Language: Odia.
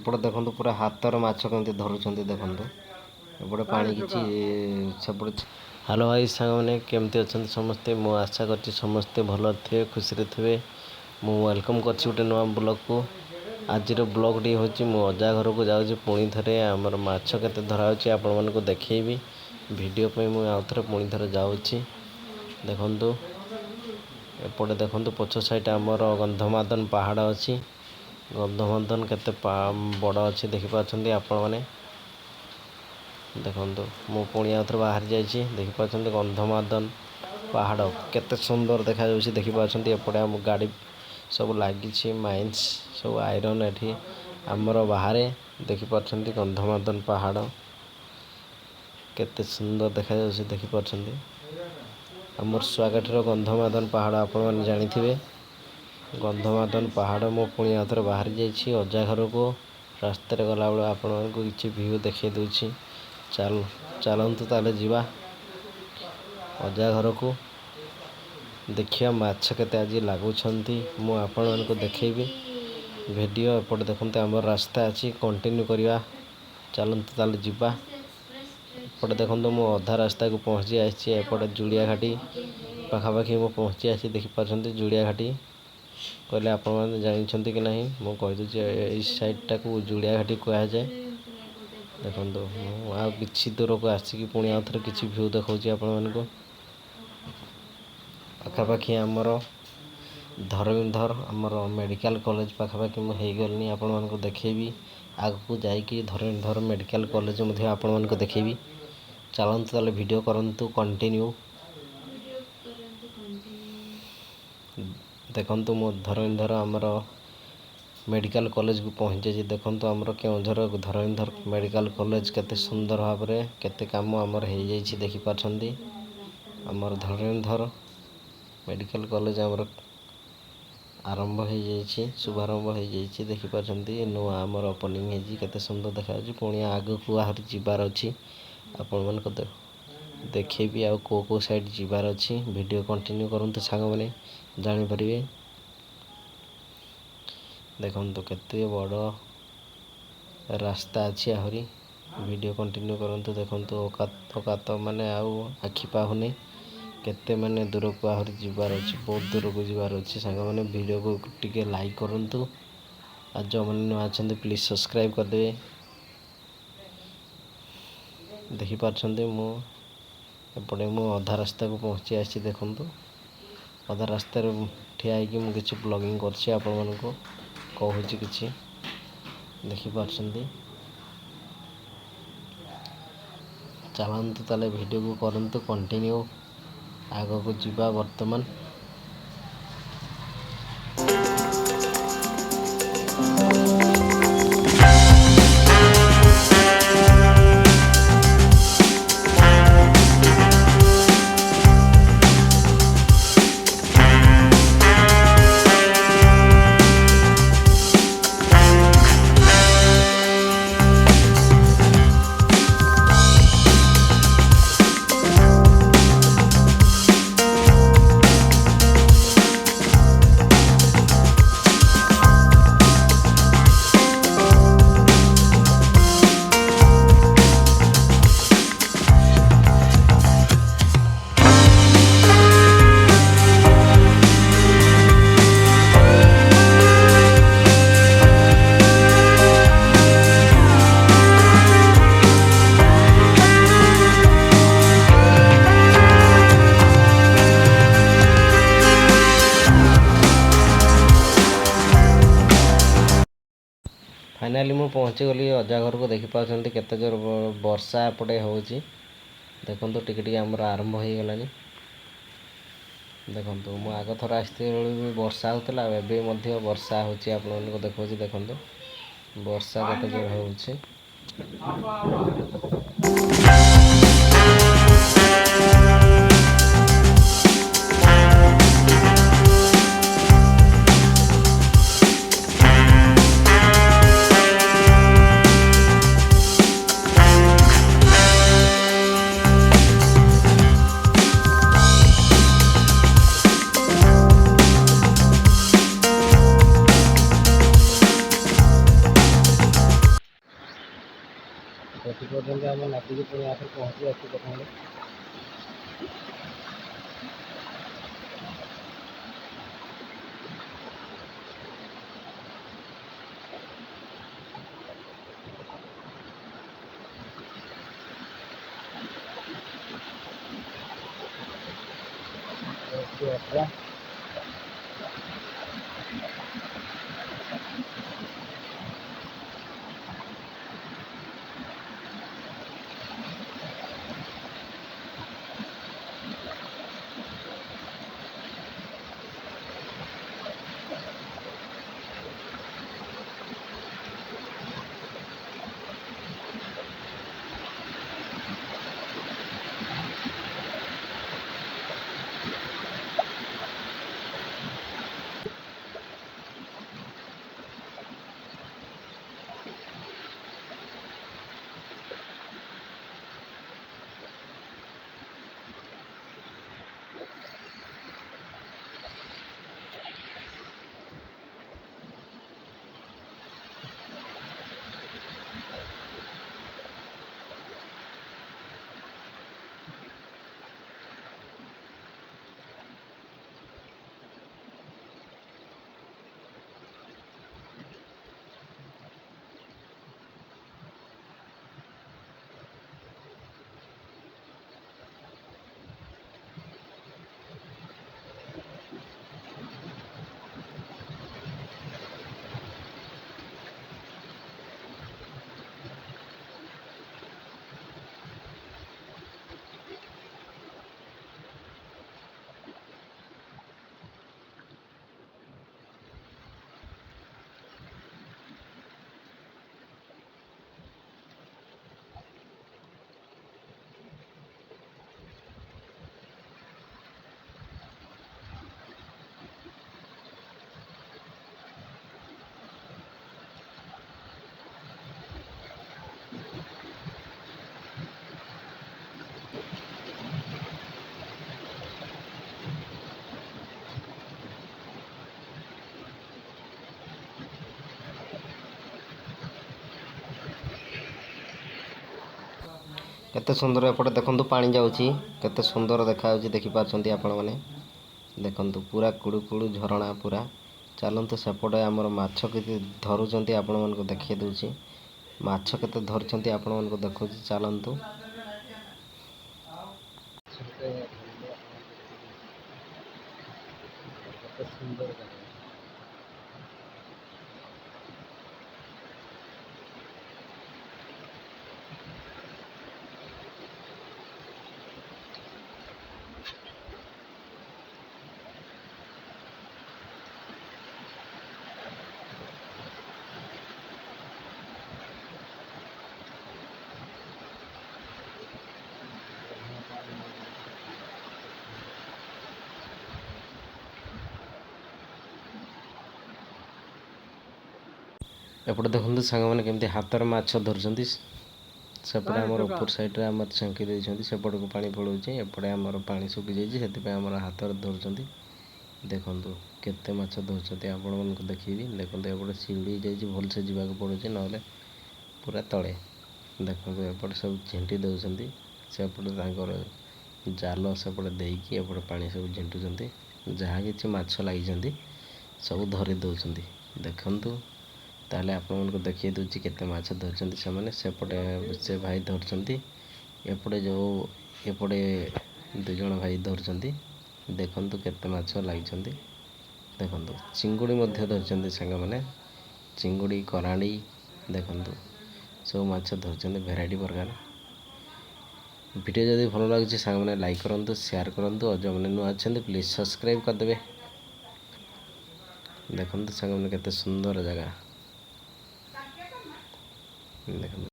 ଏପଟେ ଦେଖନ୍ତୁ ପୁରା ହାତର ମାଛ କେମିତି ଧରୁଛନ୍ତି ଦେଖନ୍ତୁ। ଏପଟେ ପାଣି କିଛି ସେପଟେ। ହ୍ୟାଲୋ ଭାଇ ସାଙ୍ଗମାନେ, କେମିତି ଅଛନ୍ତି ସମସ୍ତେ? ମୁଁ ଆଶା କରିଛି ସମସ୍ତେ ଭଲ ଥିବେ, ଖୁସିରେ ଥିବେ। ମୁଁ ୱେଲକମ୍ କରିଛି ଗୋଟେ ନୂଆ ବ୍ଲଗ୍କୁ। ଆଜିର ବ୍ଲଗ୍ଟି ହେଉଛି ମୁଁ ଅଜା ଘରକୁ ଯାଉଛି। ପୁଣି ଥରେ ଆମର ମାଛ କେତେ ଧରା ହେଉଛି ଆପଣମାନଙ୍କୁ ଦେଖେଇବି। ଭିଡ଼ିଓ ପାଇଁ ମୁଁ ଆଉ ଥରେ ପୁଣି ଥରେ ଯାଉଛି। ଦେଖନ୍ତୁ ଏପଟେ ଦେଖନ୍ତୁ ପଛ ସାଇଟ୍ ଆମର ଗନ୍ଧମାର୍ଦ୍ଦନ ପାହାଡ଼ ଅଛି। ଗନ୍ଧମାର୍ଦ୍ଦନ କେତେ ବଡ଼ ଅଛି ଦେଖିପାରୁଛନ୍ତି ଆପଣମାନେ। ଦେଖନ୍ତୁ ମୁଁ ପୁଣି ଆଉ ଥରେ ବାହାରି ଯାଇଛି। ଦେଖିପାରୁଛନ୍ତି ଗନ୍ଧମାର୍ଦ୍ଦନ ପାହାଡ଼ କେତେ ସୁନ୍ଦର ଦେଖାଯାଉଛି ଦେଖିପାରୁଛନ୍ତି। ଏପଟେ ଆମ ଗାଡ଼ି ସବୁ ଲାଗିଛି, ମାଇନ୍ସ ସବୁ ଆଇରନ୍ ଏଠି ଆମର ବାହାରେ। ଦେଖିପାରୁଛନ୍ତି ଗନ୍ଧମାର୍ଦ୍ଦନ ପାହାଡ଼ କେତେ ସୁନ୍ଦର ଦେଖାଯାଉଛି ଦେଖିପାରୁଛନ୍ତି। ଆମର ସୁଆକାଠିର ଗନ୍ଧମାର୍ଦ୍ଦନ ପାହାଡ଼ ଆପଣମାନେ ଜାଣିଥିବେ। ଗନ୍ଧମାର୍ଦ୍ଦନ ପାହାଡ଼ ମୁଁ ପୁଣି ଆଉ ଥରେ ବାହାରି ଯାଇଛି ଅଜା ଘରକୁ। ରାସ୍ତାରେ ଗଲାବେଳେ ଆପଣମାନଙ୍କୁ କିଛି ଭିୟୁ ଦେଖେଇ ଦେଉଛି। ଚାଲନ୍ତୁ ତାହେଲେ ଯିବା ଅଜା ଘରକୁ। ଦେଖିବା ମାଛ କେତେ ଆଜି ଲାଗୁଛନ୍ତି, ମୁଁ ଆପଣମାନଙ୍କୁ ଦେଖେଇବି ଭିଡ଼ିଓ। ଏପଟେ ଦେଖନ୍ତୁ ଆମର ରାସ୍ତା ଅଛି, କଣ୍ଟିନ୍ୟୁ କରିବା। ଚାଲନ୍ତୁ ତାହେଲେ ଯିବା। ଏପଟେ ଦେଖନ୍ତୁ ମୁଁ ଅଧା ରାସ୍ତାକୁ ପହଞ୍ଚି ଆସିଛି। ଏପଟେ ଜୁଡ଼ିଆ ଘାଟି ପାଖାପାଖି ମୁଁ ପହଞ୍ଚି ଆସିଛି। ଦେଖିପାରୁଛନ୍ତି ଜୁଡ଼ିଆ ଘାଟି କହିଲେ ଆପଣମାନେ ଜାଣିଛନ୍ତି କି ନାହିଁ ମୁଁ କହିଦେଉଛି। ଏଇ ସାଇଡ଼୍ଟାକୁ ଜୁଡ଼ିଆ ଘାଟି କୁହାଯାଏ। ଦେଖନ୍ତୁ ମୁଁ ଆଉ କିଛି ଦୂରକୁ ଆସିକି ପୁଣି ଆଉ ଥରେ କିଛି ଭିୟୁ ଦେଖାଉଛି ଆପଣମାନଙ୍କୁ। ପାଖାପାଖି ଆମର ଧରଣୀଧର ଆମର ମେଡ଼ିକାଲ କଲେଜ ପାଖାପାଖି ମୁଁ ହେଇଗଲିଣି। ଆପଣମାନଙ୍କୁ ଦେଖେଇବି ଆଗକୁ ଯାଇକି ଧରଣୀଧର ମେଡ଼ିକାଲ କଲେଜ ମଧ୍ୟ ଆପଣମାନଙ୍କୁ ଦେଖେଇବି। ଚାଲନ୍ତୁ ତାହେଲେ ଭିଡ଼ିଓ କରନ୍ତୁ କଣ୍ଟିନ୍ୟୁ। ଦେଖନ୍ତୁ ମୁଁ ଧରଣୀଧର ଆମର ମେଡ଼ିକାଲ କଲେଜକୁ ପହଞ୍ଚିଛି। ଦେଖନ୍ତୁ ଆମର କେଉଁଝର ଧରଣୀଧର ମେଡ଼ିକାଲ କଲେଜ କେତେ ସୁନ୍ଦର ଭାବରେ କେତେ କାମ ଆମର ହେଇଯାଇଛି ଦେଖିପାରୁଛନ୍ତି। ଆମର ଧରଣୀଧର ମେଡ଼ିକାଲ କଲେଜ ଆମର ଆରମ୍ଭ ହେଇଯାଇଛି, ଶୁଭାରମ୍ଭ ହେଇଯାଇଛି। ଦେଖିପାରୁଛନ୍ତି ନୂଆ ଆମର ଓପନିଂ ହେଇଛି, କେତେ ସୁନ୍ଦର ଦେଖାଯାଉଛି। ପୁଣି ଆଗକୁ ଆହୁରି ଯିବାର ଅଛି ଆପଣମାନଙ୍କୁ ଦେଖେଇବି ଆଉ କେଉଁ ସାଇଡ଼୍ ଯିବାର ଅଛି। ଭିଡ଼ିଓ କଣ୍ଟିନ୍ୟୁ କରନ୍ତୁ ସାଙ୍ଗମାନେ, ଜାଣିପାରିବେ। ଦେଖନ୍ତୁ କେତେ ବଡ଼ ରାସ୍ତା ଅଛି ଆହୁରି। ଭିଡ଼ିଓ କଣ୍ଟିନ୍ୟୁ କରନ୍ତୁ। ଦେଖନ୍ତୁ ଅକାତ ମାନେ ଆଉ ଆଖି ପାଉନି କେତେ ମାନେ ଦୂରକୁ ଆହୁରି ଯିବାର ଅଛି, ବହୁତ ଦୂରକୁ ଯିବାର ଅଛି ସାଙ୍ଗମାନେ। ଭିଡ଼ିଓକୁ ଟିକେ ଲାଇକ୍ କରନ୍ତୁ ଆଉ ଯେଉଁମାନେ ନୂଆ ଅଛନ୍ତି ପ୍ଲିଜ୍ ସବସ୍କ୍ରାଇବ୍ କରିଦେବେ। ଦେଖିପାରୁଛନ୍ତି ମୁଁ ଏପଟେ ମୁଁ ଅଧା ରାସ୍ତାକୁ ପହଞ୍ଚି ଆସିଛି। ଦେଖନ୍ତୁ ଅଧା ରାସ୍ତାରେ ଠିଆ ହେଇକି ମୁଁ କିଛି ବ୍ଲଗିଂ କରୁଛି, ଆପଣମାନଙ୍କୁ କହୁଛି କିଛି ଦେଖିପାରୁଛନ୍ତି। ଚାଲନ୍ତୁ ତାହେଲେ ଭିଡ଼ିଓକୁ କରନ୍ତୁ କଣ୍ଟିନ୍ୟୁ, ଆଗକୁ ଯିବା ବର୍ତ୍ତମାନ। ଫାଇନାଲି ମୁଁ ପହଞ୍ଚିଗଲି ଅଜା ଘରକୁ। ଦେଖିପାରୁଛନ୍ତି କେତେ ଜୋର ବର୍ଷା ଏପଟେ ହେଉଛି। ଦେଖନ୍ତୁ ଟିକେ ଟିକେ ଆମର ଆରମ୍ଭ ହେଇଗଲାଣି। ଦେଖନ୍ତୁ ମୁଁ ଆଗ ଥର ଆସିଥିବା ବେଳେ ବି ବର୍ଷା ହେଉଥିଲା, ଆଉ ଏବେ ମଧ୍ୟ ବର୍ଷା ହେଉଛି ଆପଣମାନଙ୍କୁ ଦେଖାଉଛି। ଦେଖନ୍ତୁ ବର୍ଷା କେତେ ଜୋର ହେଉଛି। ଦେଖିପାରୁଛନ୍ତି ଆମ ନଦୀକୁ ପୁଣି ଆସି ପହଞ୍ଚି ଆସି ଦେଖନ୍ତୁ। केते सुंदर एपटे देखंतु पानी जाउची केते सुंदर देखा जाउची देखि पारछंती आपण माने देखंतु पूरा कुडु कुडु झरणा पूरा चलंतु सेपटे हमर माछ केते धरुचंती आपण मन को देखि दउची माछ केते धरचंती आपण मन को देखौची चलंतु सुंदर एपटे देखंतु सांग माने केमती हातर माछ धरचंती सेपटे हमर ऊपर साइड रे हमर छांकी देइछंती सेपट को पानी पळौची एपटे हमर पानी सुकी जाइछि सेति पे हमर हातर धरचंती देखंतु केते माछ धरचंती आपण मन को देखिबी देखंतु एपटे सिउडी जाइछि भल से जीवा को पड़ुछि नहले पूरा तळे देखंतु एपटे सब झेंटी दउचंती सेपटे तांकर जाल सेपटे देइकी एपटे पानी सब झेंटुचंती जहा किछि माछ लागिचंती सब धरि दउचंती देखंतु ताले आपण मन को देखिए दउछि केते माछ धरचंती से माने सेपटे से भाई धरचंती एपटे जो एपटे दु जण भाई धरचंती देखंतु केते माछ लागिचंती देखंतु चिंगुडी मध्ये धरचंती संग माने चिंगुडी करांडी देखंतु सब माछ धरचंती भेराइटी प्रकार वीडियो जदि भल लागुछि संग माने लाइक करंतु शेयर करंतु और जो माने नुआ अछंती प्लीज सब्सक्राइब कर देबे देखंतु संग माने केते सुंदर जगह देखंतु।